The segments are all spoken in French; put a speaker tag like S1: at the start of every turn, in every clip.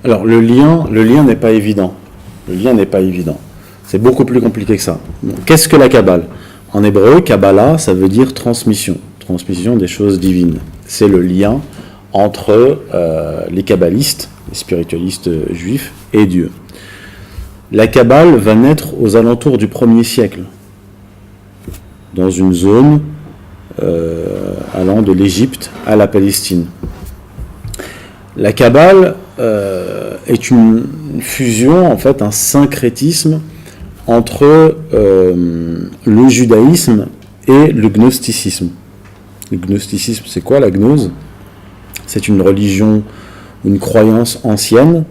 S1: Alors le lien n'est pas évident. Le lien n'est pas évident. C'est beaucoup plus compliqué que ça. Donc, qu'est-ce que la Kabbale? En hébreu, Kabbalah, ça veut dire transmission. Transmission des choses divines. C'est le lien entre les kabbalistes, les spiritualistes juifs, et Dieu. La Kabbale va naître aux alentours du 1er siècle, dans une zone allant de l'Égypte à la Palestine. La Kabbale est une fusion, en fait, un syncrétisme entre le judaïsme et le gnosticisme. Le gnosticisme, c'est quoi la gnose? C'est une religion, une croyance ancienne,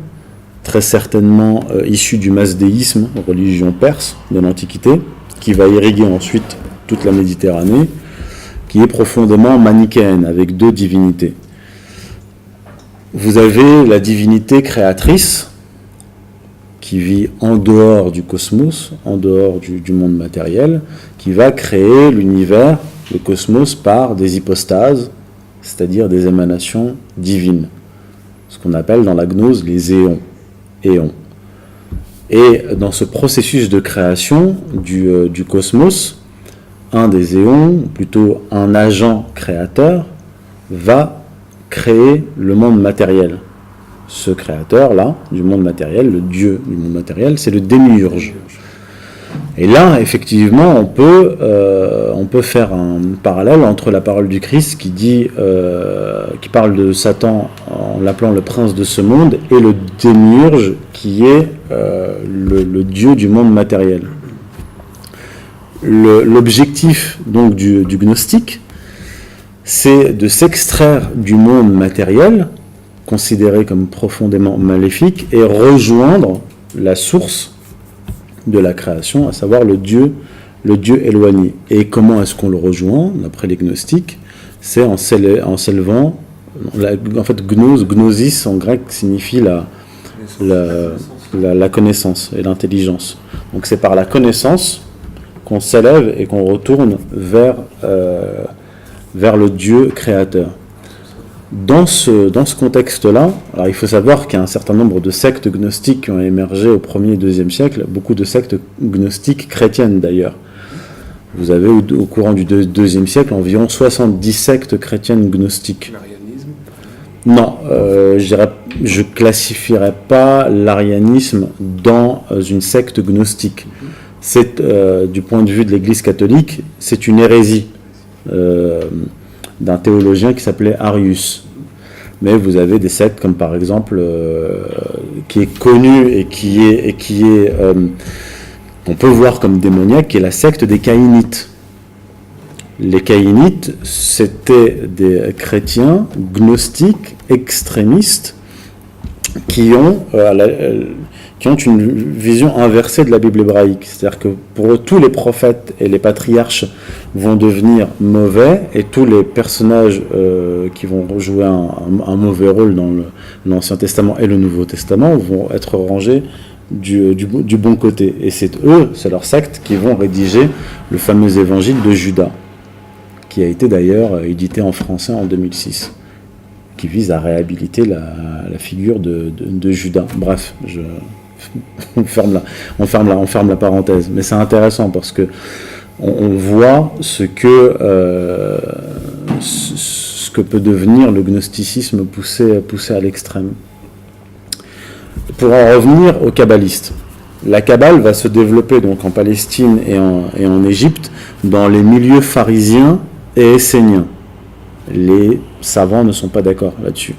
S1: très certainement issue du masdéisme, religion perse de l'Antiquité, qui va irriguer ensuite toute la Méditerranée, qui est profondément manichéenne, avec deux divinités. Vous avez la divinité créatrice, qui vit en dehors du cosmos, en dehors du monde matériel, qui va créer l'univers, le cosmos, par des hypostases, c'est-à-dire des émanations divines, ce qu'on appelle dans la gnose les éons. Et dans ce processus de création du cosmos, un des éons, plutôt un agent créateur, va créer le monde matériel. Ce créateur-là, du monde matériel, le dieu du monde matériel, c'est le démiurge. Et là, effectivement, on peut faire un parallèle entre la parole du Christ qui parle de Satan en l'appelant le prince de ce monde, et le démiurge qui est le dieu du monde matériel. L'objectif donc du gnostique, c'est de s'extraire du monde matériel, considéré comme profondément maléfique, et rejoindre la source de la création, à savoir le Dieu éloigné. Et comment est-ce qu'on le rejoint, d'après les gnostiques? C'est en s'élevant, en fait gnosis en grec signifie la connaissance et l'intelligence. Donc c'est par la connaissance qu'on s'élève et qu'on retourne vers le Dieu créateur. Dans ce contexte-là, alors il faut savoir qu'il y a un certain nombre de sectes gnostiques qui ont émergé au 1er et 2e siècle, beaucoup de sectes gnostiques chrétiennes d'ailleurs. Vous avez au courant du 2e siècle environ 70 sectes chrétiennes gnostiques.
S2: L'arianisme?
S1: Non, je ne classifierais pas l'arianisme dans une secte gnostique. C'est, du point de vue de l'Église catholique, c'est une hérésie d'un théologien qui s'appelait Arius. Mais vous avez des sectes comme par exemple, qui est connu et qui est on peut voir comme démoniaque, qui est la secte des Caïnites. Les Caïnites, c'était des chrétiens gnostiques extrémistes qui ont une vision inversée de la Bible hébraïque. C'est-à-dire que pour eux, tous les prophètes et les patriarches vont devenir mauvais, et tous les personnages qui vont jouer un mauvais rôle dans l'Ancien Testament et le Nouveau Testament vont être rangés du bon côté. Et c'est leur secte, qui vont rédiger le fameux évangile de Judas, qui a été d'ailleurs édité en français en 2006, qui vise à réhabiliter la figure de Judas. Bref, on ferme la parenthèse. Mais c'est intéressant parce que on voit ce que peut devenir le gnosticisme poussé à l'extrême. Pour en revenir aux kabbalistes, la Kabbale va se développer donc en Palestine et en Égypte dans les milieux pharisiens et esséniens. Les savants ne sont pas d'accord là-dessus.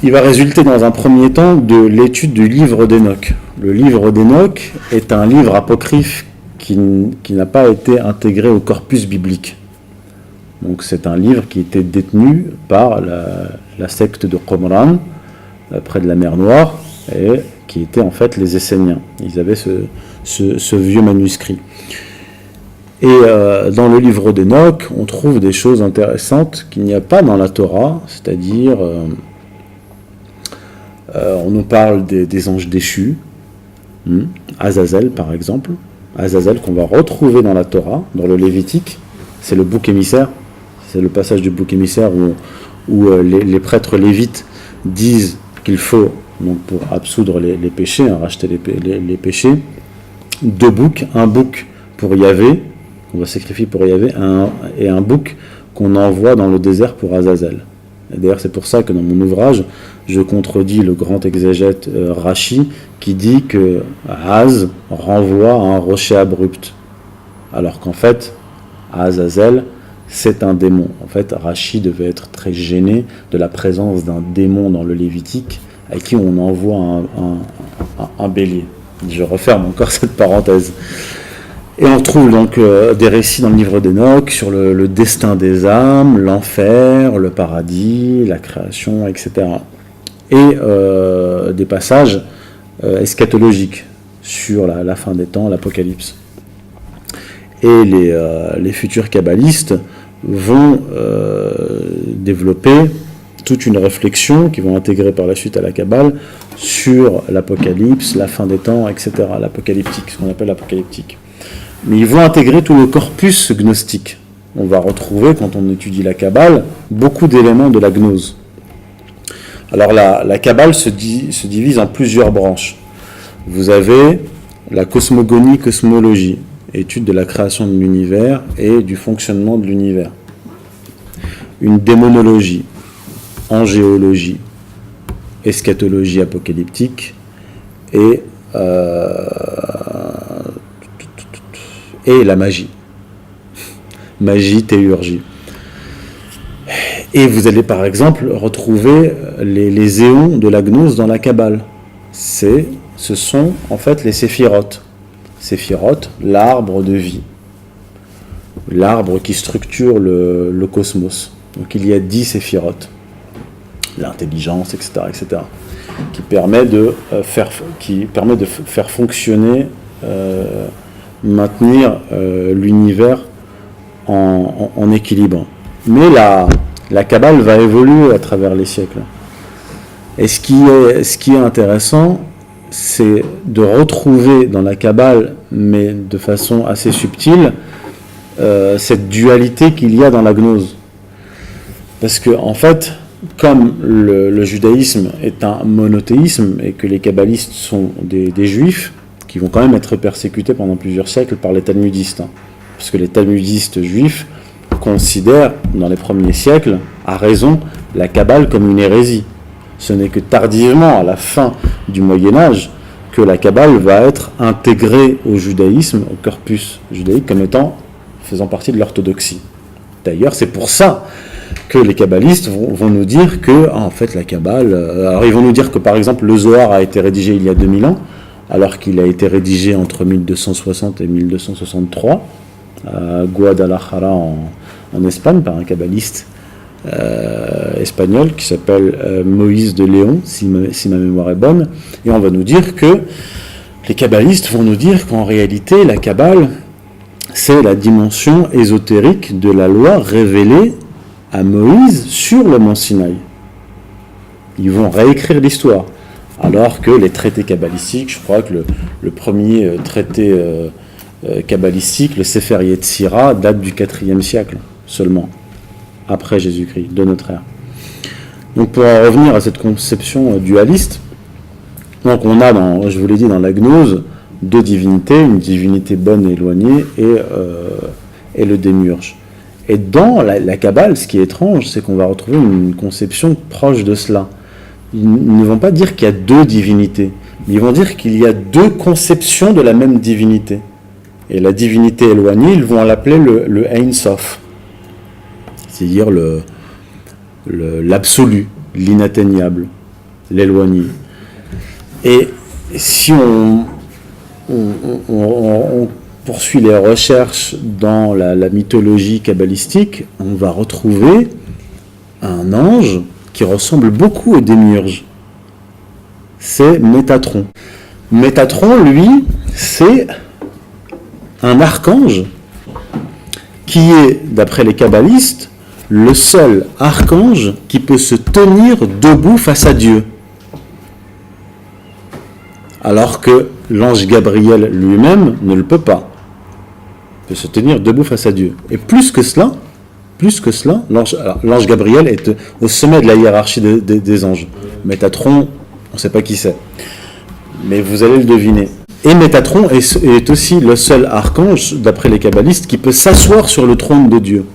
S1: Il va résulter dans un premier temps de l'étude du livre d'Hénoch. Le livre d'Hénoch est un livre apocryphe qui n'a pas été intégré au corpus biblique. Donc c'est un livre qui était détenu par la secte de Qomran, près de la mer Noire, et qui était en fait les Esséniens. Ils avaient ce vieux manuscrit. Et dans le livre d'Hénoch, on trouve des choses intéressantes qu'il n'y a pas dans la Torah, c'est-à-dire on nous parle des anges déchus, Azazel par exemple, Azazel qu'on va retrouver dans la Torah, dans le Lévitique, c'est le bouc émissaire, c'est le passage du bouc émissaire où les prêtres lévites disent qu'il faut donc pour absoudre les péchés, racheter les péchés. 2 boucs, un bouc pour Yahvé, qu'on va sacrifier pour Yahvé, et un bouc qu'on envoie dans le désert pour Azazel. Et d'ailleurs, c'est pour ça que dans mon ouvrage, je contredis le grand exégète Rashi, qui dit que Az renvoie à un rocher abrupt, alors qu'en fait, Azazel, c'est un démon. En fait, Rashi devait être très gêné de la présence d'un démon dans le Lévitique, à qui on envoie un bélier. Je referme encore cette parenthèse. Et on trouve donc des récits dans le livre d'Enoch sur le destin des âmes, l'enfer, le paradis, la création, etc. Et des passages eschatologiques sur la fin des temps, l'Apocalypse. Et les futurs kabbalistes vont développer toute une réflexion qu'ils vont intégrer par la suite à la Kabbale sur l'Apocalypse, la fin des temps, etc. L'apocalyptique, ce qu'on appelle l'apocalyptique. Mais ils vont intégrer tout le corpus gnostique. On va retrouver, quand on étudie la Kabbale, beaucoup d'éléments de la gnose. Alors la Kabbale se divise en plusieurs branches. Vous avez la cosmogonie, cosmologie, étude de la création de l'univers et du fonctionnement de l'univers. Une démonologie, angéologie, eschatologie apocalyptique et la magie. Magie, théurgie. Et vous allez par exemple retrouver les éons de la gnose dans la Kabbale. Ce sont en fait les séphirotes. Séphirotes, l'arbre de vie. L'arbre qui structure le cosmos. Donc il y a 10 séphirotes. L'intelligence, etc., etc. Qui permet de faire fonctionner, maintenir l'univers en équilibre. Mais la Kabbale va évoluer à travers les siècles. Et ce qui est intéressant, c'est de retrouver dans la Kabbale, mais de façon assez subtile, cette dualité qu'il y a dans la gnose. Parce que, en fait, comme le judaïsme est un monothéisme et que les kabbalistes sont des juifs, qui vont quand même être persécutés pendant plusieurs siècles par les talmudistes, parce que les talmudistes juifs considèrent, dans les premiers siècles, à raison, la Kabbale comme une hérésie. Ce n'est que tardivement, à la fin du Moyen-Âge, que la Kabbale va être intégrée au judaïsme, au corpus judaïque, comme faisant partie de l'orthodoxie. D'ailleurs, c'est pour ça que les kabbalistes vont nous dire que, en fait, la Kabbale... alors, ils vont nous dire que, par exemple, le Zohar a été rédigé il y a 2000 ans, alors qu'il a été rédigé entre 1260 et 1263, à Guadalajara, en Espagne, par un kabbaliste espagnol qui s'appelle Moïse de Léon, si ma mémoire est bonne. Et on va nous dire que les kabbalistes vont nous dire qu'en réalité, la Kabbale, c'est la dimension ésotérique de la loi révélée à Moïse sur le mont Sinaï. Ils vont réécrire l'histoire. Alors que les traités kabbalistiques, je crois que le premier traité kabbalistique, le Sefer Yetzira, date du IVe siècle seulement, après Jésus-Christ, de notre ère. Donc pour en revenir à cette conception dualiste, donc on a, je vous l'ai dit, dans la gnose, 2 divinités, une divinité bonne et éloignée et le démiurge. Et dans la Kabbale, ce qui est étrange, c'est qu'on va retrouver une conception proche de cela. Ils ne vont pas dire qu'il y a 2 divinités, mais ils vont dire qu'il y a 2 conceptions de la même divinité. Et la divinité éloignée, ils vont l'appeler le Ein Sof, c'est-à-dire l'absolu, l'inatteignable, l'éloigné. Et si on poursuit les recherches dans la mythologie kabbalistique, on va retrouver un ange qui ressemble beaucoup au démiurge. C'est Métatron. Métatron, lui, c'est un archange qui est, d'après les kabbalistes, le seul archange qui peut se tenir debout face à Dieu. Alors que l'ange Gabriel lui-même ne le peut pas. Il peut se tenir debout face à Dieu. Et plus que cela, l'ange Gabriel est au sommet de la hiérarchie des anges. Métatron, ne sait pas qui c'est. Mais vous allez le deviner. Et Métatron est aussi le seul archange, d'après les kabbalistes, qui peut s'asseoir sur le trône de Dieu.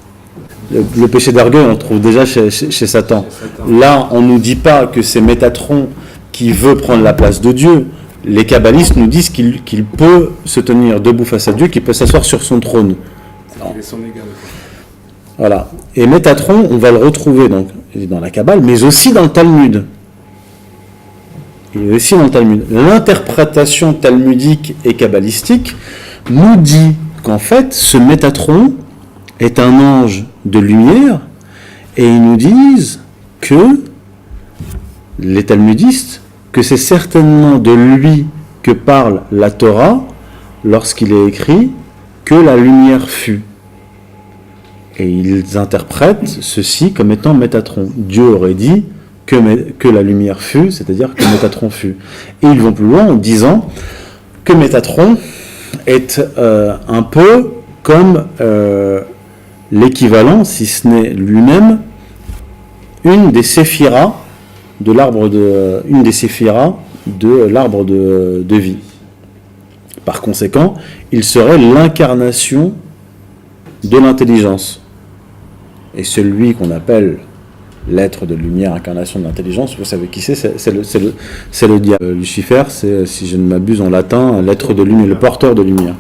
S1: Le péché d'orgueil, on le trouve déjà chez Satan. Là, on ne nous dit pas que c'est Métatron qui veut prendre la place de Dieu. Les kabbalistes nous disent qu'il peut se tenir debout face à Dieu, qu'il peut s'asseoir sur son trône.
S2: Il est son égal.
S1: Voilà. Et Métatron, on va le retrouver donc dans la Kabbale, mais aussi dans le Talmud. Il est aussi dans le Talmud. L'interprétation talmudique et kabbalistique nous dit qu'en fait, ce Métatron est un ange de lumière, et ils nous disent que, les talmudistes, que c'est certainement de lui que parle la Torah lorsqu'il est écrit que la lumière fut. Et ils interprètent ceci comme étant Métatron. Dieu aurait dit que la lumière fut, c'est-à-dire que Métatron fut. Et ils vont plus loin en disant que Métatron est un peu comme l'équivalent, si ce n'est lui-même, une des séphiras de l'arbre de vie. Par conséquent, il serait l'incarnation de l'intelligence. Et celui qu'on appelle l'être de lumière, incarnation de l'intelligence, vous savez qui c'est le diable. Lucifer, c'est, si je ne m'abuse en latin, l'être de lumière, le porteur de lumière.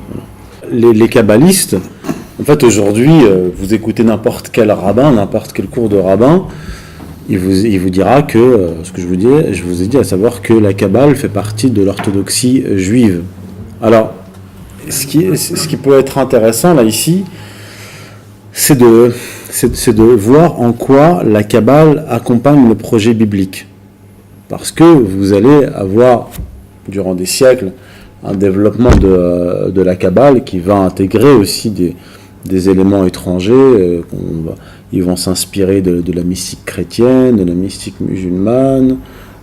S1: Les kabbalistes, en fait aujourd'hui, vous écoutez n'importe quel rabbin, n'importe quel cours de rabbin, il vous dira que, ce que je vous ai dit, à savoir que la Kabbale fait partie de l'orthodoxie juive. Alors, ce qui peut être intéressant là ici, c'est de voir en quoi la Kabbale accompagne le projet biblique. Parce que vous allez avoir, durant des siècles, un développement de la Kabbale qui va intégrer aussi des éléments étrangers. Ils vont s'inspirer de la mystique chrétienne, de la mystique musulmane,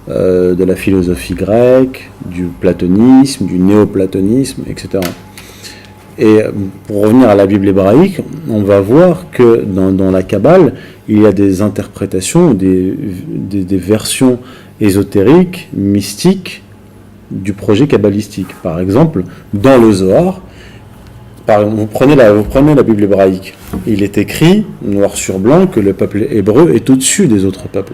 S1: de la philosophie grecque, du platonisme, du néoplatonisme, etc. Et pour revenir à la Bible hébraïque, on va voir que dans la Kabbale, il y a des interprétations, des versions ésotériques, mystiques du projet kabbalistique. Par exemple, dans le Zohar, vous prenez la Bible hébraïque, il est écrit, noir sur blanc, que le peuple hébreu est au-dessus des autres peuples.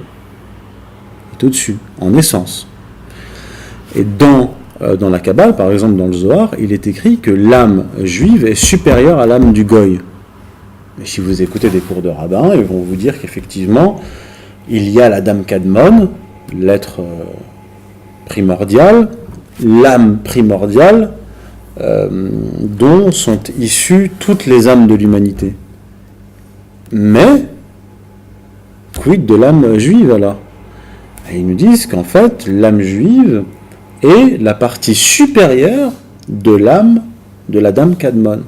S1: Il est au-dessus, en essence. Et dans la Kabbale, par exemple dans le Zohar, il est écrit que l'âme juive est supérieure à l'âme du goy. Mais si vous écoutez des cours de rabbins, ils vont vous dire qu'effectivement, il y a la dame Kadmon, l'être primordial, l'âme primordiale, dont sont issues toutes les âmes de l'humanité. Mais, quid de l'âme juive alors ? Et ils nous disent qu'en fait, l'âme juive est la partie supérieure de l'âme de la dame Kadmon.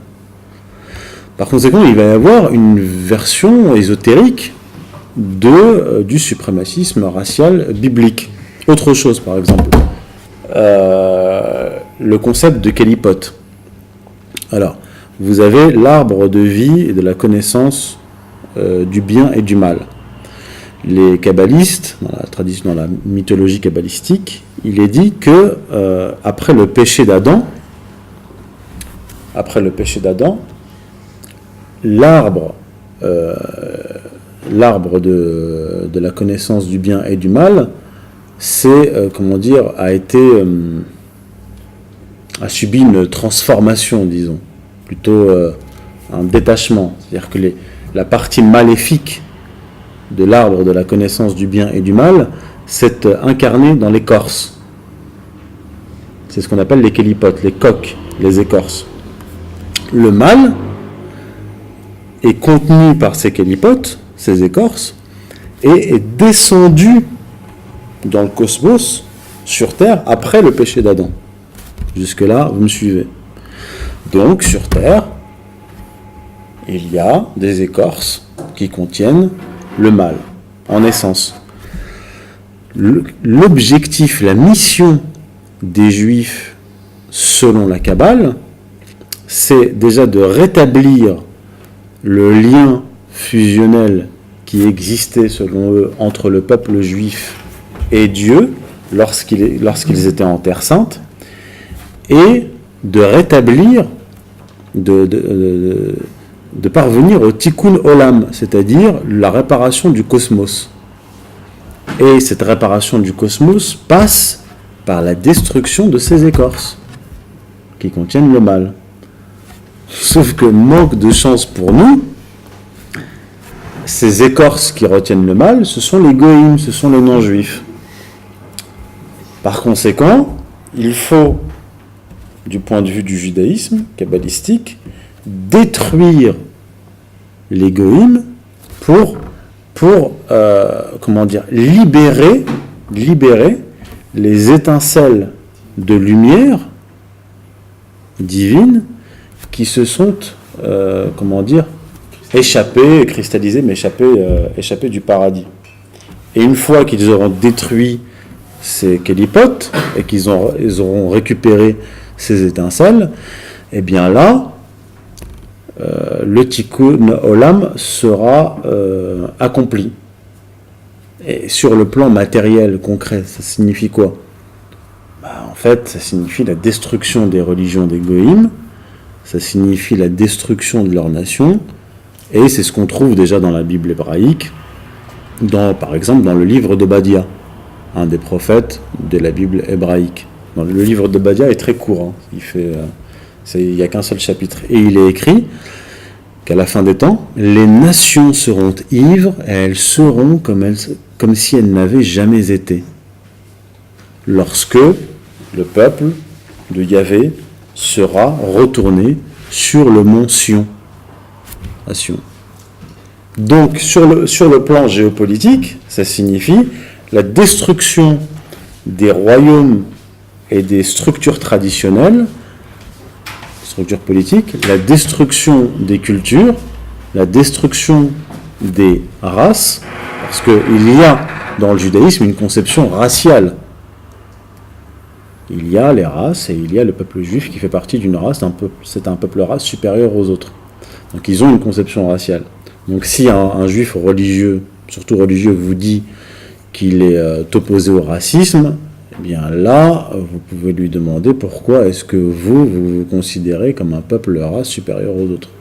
S1: Par conséquent, il va y avoir une version ésotérique du suprémacisme racial biblique. Autre chose, par exemple, le concept de Kélipot. Alors, vous avez l'arbre de vie et de la connaissance du bien et du mal. Les kabbalistes, dans la mythologie kabbalistique, il est dit que après le péché d'Adam, l'arbre de la connaissance du bien et du mal, a subi une transformation, disons, plutôt un détachement. C'est-à-dire que la partie maléfique de l'arbre de la connaissance du bien et du mal s'est incarnée dans l'écorce. C'est ce qu'on appelle les kélipotes, les coques, les écorces. Le mal est contenu par ces kélipotes, ces écorces, et est descendu dans le cosmos, sur Terre, après le péché d'Adam. Jusque-là, vous me suivez. Donc, sur Terre, il y a des écorces qui contiennent le mal, en essence. L'objectif, la mission des Juifs, selon la Kabbale, c'est déjà de rétablir le lien fusionnel qui existait, selon eux, entre le peuple juif et Dieu, lorsqu'ils étaient en Terre Sainte, et de rétablir, de parvenir au tikkun olam, c'est-à-dire la réparation du cosmos. Et cette réparation du cosmos passe par la destruction de ces écorces qui contiennent le mal. Sauf que, manque de chance pour nous, ces écorces qui retiennent le mal, ce sont les goïms, ce sont les non-juifs. Par conséquent, il faut, du point de vue du judaïsme kabbalistique, détruire les goïms pour libérer les étincelles de lumière divine qui se sont, échappés, cristallisés, mais échappés du paradis. Et une fois qu'ils auront détruit ces kélipotes et qu'ils auront récupéré ces étincelles, et bien là, le tikkun olam sera accompli. Et sur le plan matériel, concret, ça signifie quoi ? En fait, ça signifie la destruction des religions des goïms, ça signifie la destruction de leur nation, et c'est ce qu'on trouve déjà dans la Bible hébraïque, par exemple dans le livre d'Obadia, un des prophètes de la Bible hébraïque. Le livre d'Obadia est très court, il n'y a qu'un seul chapitre, et il est écrit qu'à la fin des temps, les nations seront ivres et elles seront comme si elles n'avaient jamais été. Lorsque le peuple de Yahvé sera retourné sur le mont Sion. À Sion. Donc, sur le plan géopolitique, ça signifie la destruction des royaumes et des structures traditionnelles, structures politiques, la destruction des cultures, la destruction des races, parce qu'il y a dans le judaïsme une conception raciale. Il y a les races et il y a le peuple juif qui fait partie d'une race, c'est un peuple race supérieur aux autres. Donc ils ont une conception raciale. Donc si un juif religieux, surtout religieux, vous dit qu'il est opposé au racisme, eh bien là, vous pouvez lui demander pourquoi est-ce que vous vous considérez comme un peuple race supérieur aux autres.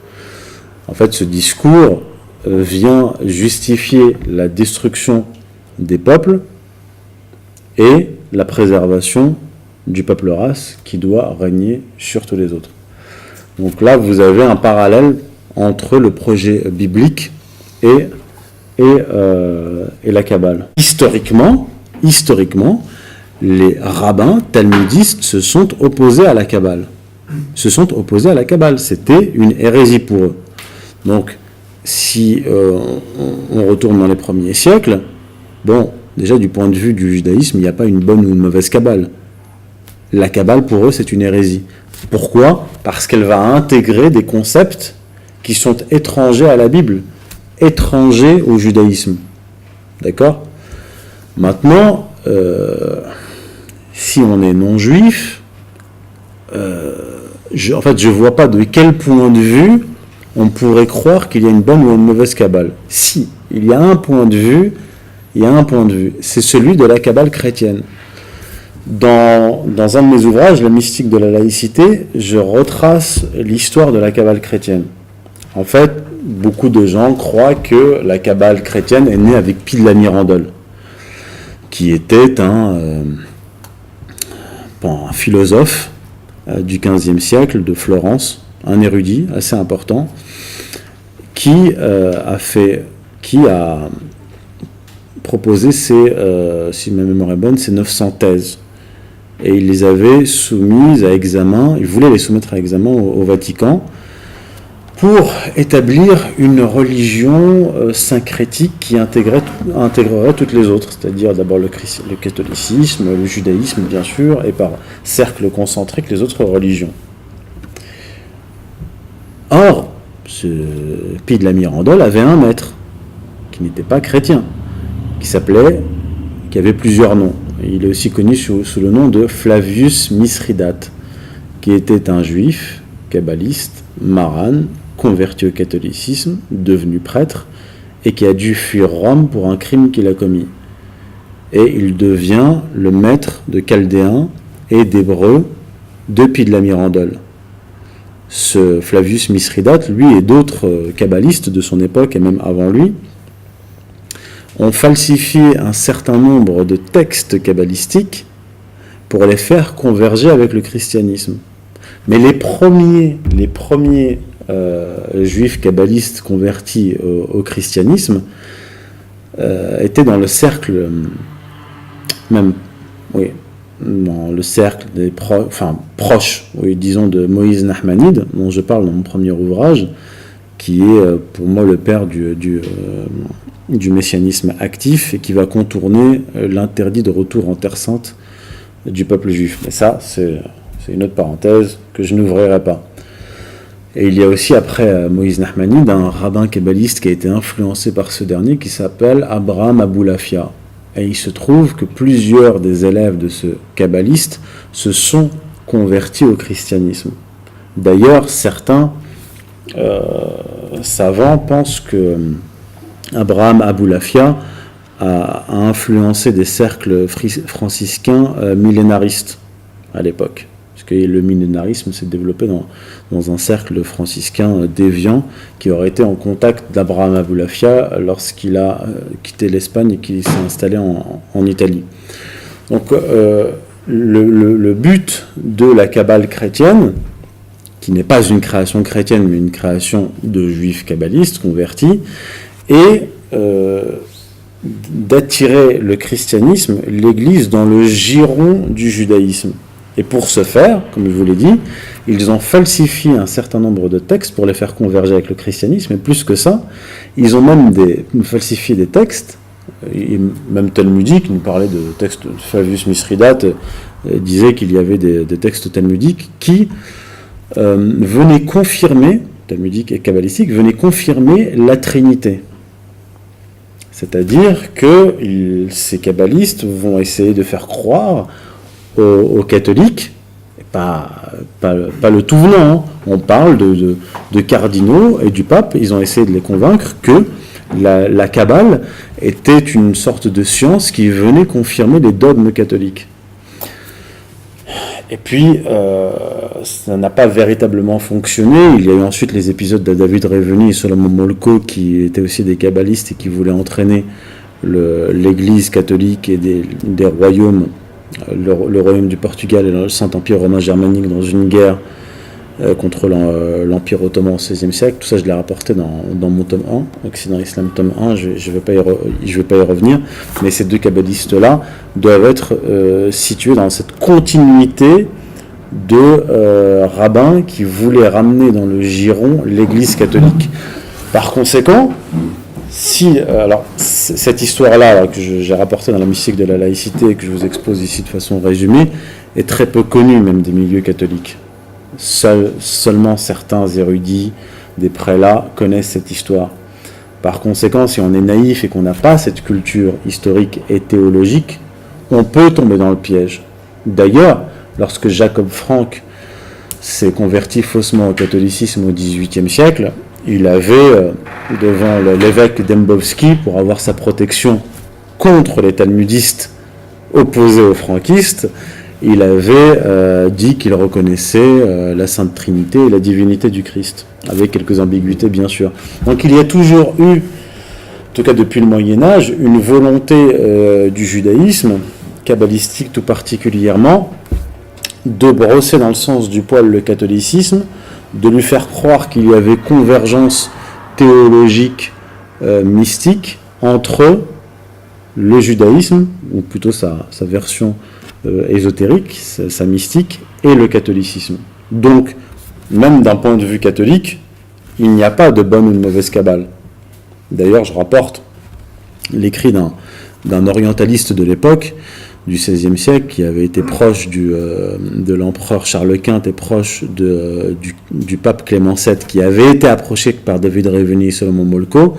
S1: En fait, ce discours vient justifier la destruction des peuples et la préservation du peuple race qui doit régner sur tous les autres. Donc là, vous avez un parallèle entre le projet biblique et la Kabbale. Historiquement, les rabbins talmudistes se sont opposés à la Kabbale. C'était une hérésie pour eux. Donc, si on retourne dans les premiers siècles, déjà du point de vue du judaïsme, il n'y a pas une bonne ou une mauvaise Kabbale. La Kabbale, pour eux, c'est une hérésie. Pourquoi ? Parce qu'elle va intégrer des concepts qui sont étrangers à la Bible, étrangers au judaïsme. D'accord ? Maintenant, si on est non-juif, je ne vois pas de quel point de vue on pourrait croire qu'il y a une bonne ou une mauvaise Kabbale. Si, il y a un point de vue, c'est celui de la Kabbale chrétienne. Dans un de mes ouvrages, La mystique de la laïcité, je retrace l'histoire de la Kabbale chrétienne. En fait, beaucoup de gens croient que la Kabbale chrétienne est née avec Pie de la Mirandole, qui était un philosophe du XVe siècle de Florence, un érudit assez important, qui a proposé si ma mémoire est bonne, ses 900 thèses. Et il les avait soumises à examen, il voulait les soumettre à examen au Vatican pour établir une religion syncrétique qui intégrerait toutes les autres, c'est-à-dire d'abord le catholicisme, le judaïsme bien sûr, et par cercle concentrique les autres religions. Or, ce Pie de la Mirandole avait un maître qui n'était pas chrétien, qui avait plusieurs noms. Il est aussi connu sous le nom de Flavius Mithridate, qui était un juif, kabbaliste, maran, converti au catholicisme, devenu prêtre, et qui a dû fuir Rome pour un crime qu'il a commis. et il devient le maître de chaldéen et d'hébreu depuis de la Mirandole. Ce Flavius Mithridate, lui et d'autres kabbalistes de son époque et même avant lui, ont falsifié un certain nombre de textes kabbalistiques pour les faire converger avec le christianisme. Mais les premiers juifs kabbalistes convertis au christianisme étaient dans le cercle, dans le cercle des proches, disons, de Moïse Nachmanide, dont je parle dans mon premier ouvrage, qui est pour moi le père du messianisme actif et qui va contourner l'interdit de retour en Terre Sainte du peuple juif. Mais ça, c'est une autre parenthèse que je n'ouvrirai pas. Et il y a aussi, après Moïse Nachmanide, un rabbin kabbaliste qui a été influencé par ce dernier, qui s'appelle Abraham Aboulafia. Et il se trouve que plusieurs des élèves de ce kabbaliste se sont convertis au christianisme. D'ailleurs, certains savants pensent que Abraham Aboulafia a influencé des cercles franciscains millénaristes à l'époque. Parce que le millénarisme s'est développé dans un cercle franciscain déviant qui aurait été en contact d'Abraham Aboulafia lorsqu'il a quitté l'Espagne et qu'il s'est installé en Italie. Donc le but de la Kabbale chrétienne, qui n'est pas une création chrétienne mais une création de juifs kabbalistes convertis, est d'attirer le christianisme, l'Église, dans le giron du judaïsme. Et pour ce faire, comme je vous l'ai dit, ils ont falsifié un certain nombre de textes pour les faire converger avec le christianisme, et plus que ça, ils ont même falsifié des textes, et même talmudiques, nous parlait de textes de Flavius Mithridate, disait qu'il y avait des textes talmudiques qui venaient confirmer, talmudiques et kabbalistiques, venaient confirmer la Trinité. C'est-à-dire que ces kabbalistes vont essayer de faire croire aux catholiques, pas le tout venant, on parle de cardinaux et du pape, ils ont essayé de les convaincre que la Kabbale était une sorte de science qui venait confirmer les dogmes catholiques. Et puis, ça n'a pas véritablement fonctionné. Il y a eu ensuite les épisodes de David Reveni et Solomon Molko, qui étaient aussi des kabbalistes et qui voulaient entraîner l'Église catholique et des royaumes, le royaume du Portugal et le Saint-Empire romain germanique dans une guerre contre l'Empire ottoman au XVIe siècle. Tout ça, je l'ai rapporté dans mon tome 1, Occident Islam tome 1, je ne vais pas y revenir, mais ces deux kabbalistes-là doivent être situés dans cette continuité de rabbins qui voulaient ramener dans le giron l'Église catholique. Par conséquent, cette histoire-là que j'ai rapportée dans la mystique de la laïcité et que je vous expose ici de façon résumée est très peu connue même des milieux catholiques. Seulement certains érudits, des prélats, connaissent cette histoire. Par conséquent, si on est naïf et qu'on n'a pas cette culture historique et théologique, on peut tomber dans le piège. D'ailleurs, lorsque Jacob Frank s'est converti faussement au catholicisme au XVIIIe siècle, il avait devant l'évêque Dembowski, pour avoir sa protection contre les talmudistes opposés aux franquistes, il avait dit qu'il reconnaissait la Sainte Trinité et la divinité du Christ, avec quelques ambiguïtés bien sûr. Donc il y a toujours eu, en tout cas depuis le Moyen-Âge, une volonté du judaïsme, kabbalistique tout particulièrement, de brosser dans le sens du poil le catholicisme, de lui faire croire qu'il y avait convergence théologique, mystique, entre le judaïsme, ou plutôt sa version ésotérique, sa mystique, et le catholicisme. Donc, même d'un point de vue catholique, il n'y a pas de bonne ou de mauvaise Kabbale. D'ailleurs, je rapporte l'écrit d'un orientaliste de l'époque, du XVIe siècle, qui avait été proche de l'empereur Charles Quint et proche du pape Clément VII, qui avait été approché par David Reveni et Solomon Molko,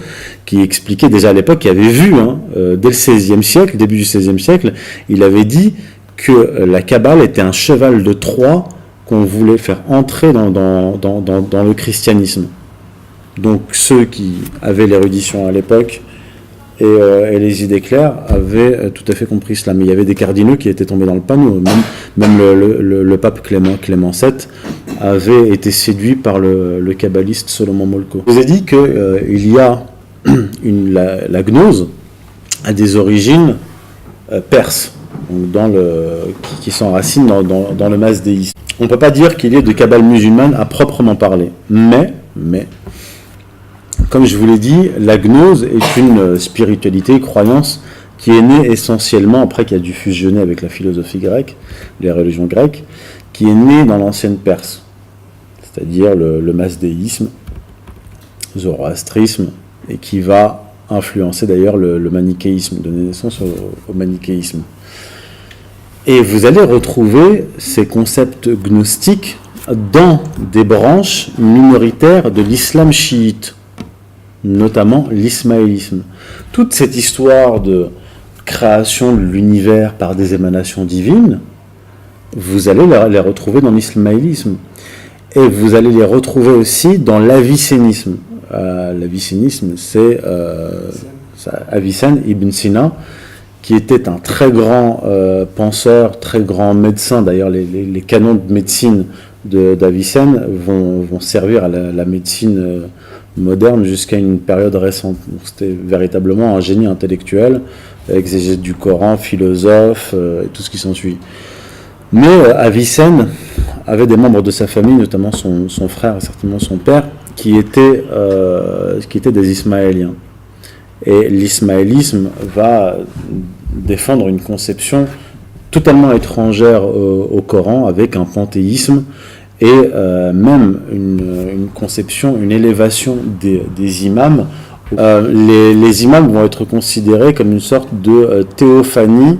S1: qui expliquait déjà à l'époque, qui avait vu, dès le XVIe siècle, début du XVIe siècle, il avait dit que la Kabbale était un cheval de Troie qu'on voulait faire entrer dans le christianisme. Donc ceux qui avaient l'érudition à l'époque et les idées claires avaient tout à fait compris cela. Mais il y avait des cardinaux qui étaient tombés dans le panneau. Même le pape Clément VII avait été séduit par le kabbaliste Solomon Molko. Je vous ai dit qu'il y a la gnose a des origines perses, donc qui s'enracinent dans le masdéisme. On ne peut pas dire qu'il y ait de kabbale musulmane à proprement parler, mais comme je vous l'ai dit, la gnose est une spiritualité, croyance qui est née essentiellement, après qui a dû fusionner avec la philosophie grecque, les religions grecques, qui est née dans l'ancienne Perse, c'est-à-dire le masdéisme, zoroastrisme, et qui va influencer d'ailleurs le manichéisme, donner naissance au manichéisme. Et vous allez retrouver ces concepts gnostiques dans des branches minoritaires de l'islam chiite, notamment l'ismaélisme. Toute cette histoire de création de l'univers par des émanations divines, vous allez les retrouver dans l'ismaélisme. Et vous allez les retrouver aussi dans l'avicénisme. L'avicénisme, c'est Avicenne Ibn Sina, qui était un très grand penseur, très grand médecin. D'ailleurs, les canons de médecine d'Avicenne vont servir à la médecine moderne jusqu'à une période récente. C'était véritablement un génie intellectuel, exégète du Coran, philosophe, et tout ce qui s'ensuit. Mais Avicenne avait des membres de sa famille, notamment son frère et certainement son père, qui étaient des Ismaéliens. Et l'ismaélisme va défendre une conception totalement étrangère au Coran, avec un panthéisme et même une conception, une élévation des imams. Les imams vont être considérés comme une sorte de théophanie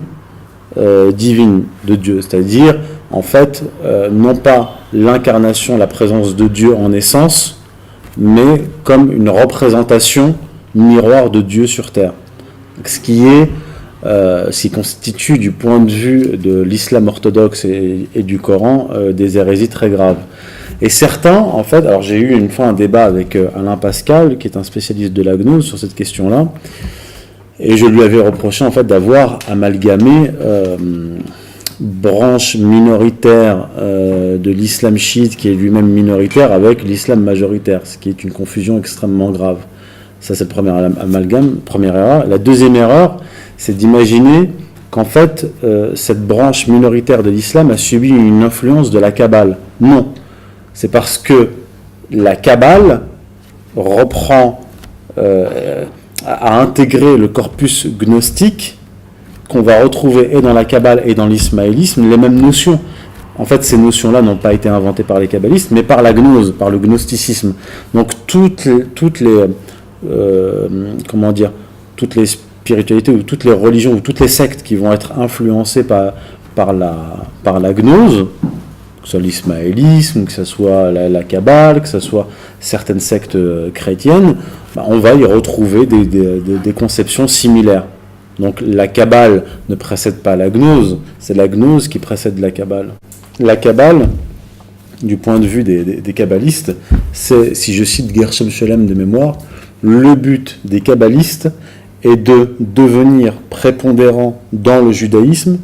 S1: divine de Dieu, c'est-à-dire en fait non pas l'incarnation, la présence de Dieu en essence, mais comme une représentation miroir de Dieu sur terre. Ce qui constitue du point de vue de l'islam orthodoxe et du Coran des hérésies très graves. Et certains, en fait, alors j'ai eu une fois un débat avec Alain Pascal, qui est un spécialiste de la gnose sur cette question-là, et je lui avais reproché en fait d'avoir amalgamé branche minoritaire de l'islam chiite, qui est lui-même minoritaire, avec l'islam majoritaire, ce qui est une confusion extrêmement grave. Ça, c'est le premier amalgame, première erreur. La deuxième erreur, c'est d'imaginer qu'en fait, cette branche minoritaire de l'islam a subi une influence de la Kabbale. Non. C'est parce que la Kabbale reprend, a intégré le corpus gnostique, qu'on va retrouver et dans la Kabbale et dans l'ismaélisme, les mêmes notions. En fait, ces notions-là n'ont pas été inventées par les kabbalistes, mais par la gnose, par le gnosticisme. Donc, toutes les spiritualités ou toutes les religions ou toutes les sectes qui vont être influencées par la gnose, que ce soit l'ismaélisme, que ce soit la Kabbale, que ce soit certaines sectes chrétiennes, on va y retrouver des conceptions similaires. Donc la Kabbale ne précède pas la gnose, c'est la gnose qui précède la Kabbale. La Kabbale, du point de vue des kabbalistes, c'est, si je cite Gershom Scholem de mémoire, le but des kabbalistes est de devenir prépondérant dans le judaïsme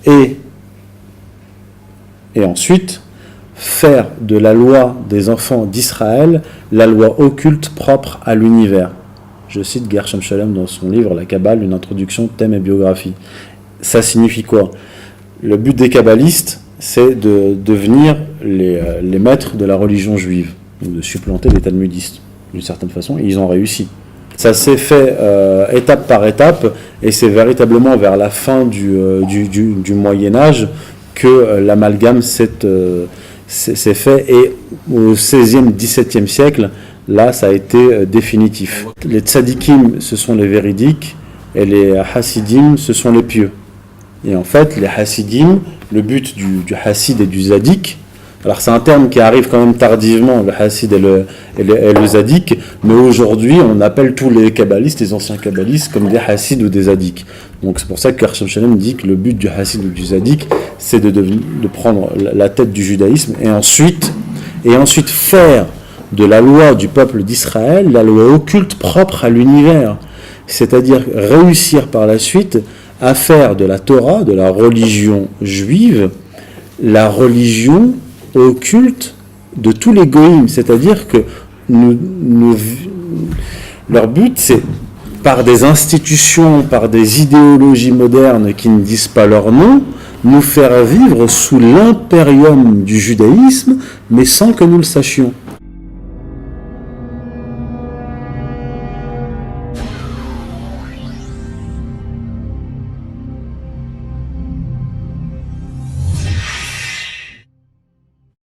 S1: et ensuite faire de la loi des enfants d'Israël la loi occulte propre à l'univers. Je cite Gershom Scholem dans son livre La Kabbale, une introduction, thème et biographie. Ça signifie quoi? Le but des kabbalistes, c'est de devenir les maîtres de la religion juive, de supplanter les talmudistes, d'une certaine façon, et ils ont réussi. Ça s'est fait étape par étape, et c'est véritablement vers la fin du Moyen-Âge que l'amalgame s'est fait, et au XVIe, XVIIe siècle, là, ça a été définitif. Les tzadikim, ce sont les véridiques, et les hassidim, ce sont les pieux. Et en fait, les hassidim, le but du hassid et du zadik, alors c'est un terme qui arrive quand même tardivement, le hassid et le zadik, mais aujourd'hui, on appelle tous les kabbalistes, les anciens kabbalistes, comme des hassids ou des zadiks. Donc c'est pour ça que Gershom Scholem dit que le but du hassid ou du zadik, c'est de prendre la tête du judaïsme, et ensuite faire de la loi du peuple d'Israël la loi occulte propre à l'univers. c'est-à-dire réussir par la suite à faire de la Torah, de la religion juive, la religion occulte de tous les goïms, c'est-à-dire que leur but, c'est par des institutions, par des idéologies modernes qui ne disent pas leur nom, nous faire vivre sous l'impérium du judaïsme, mais sans que nous le sachions.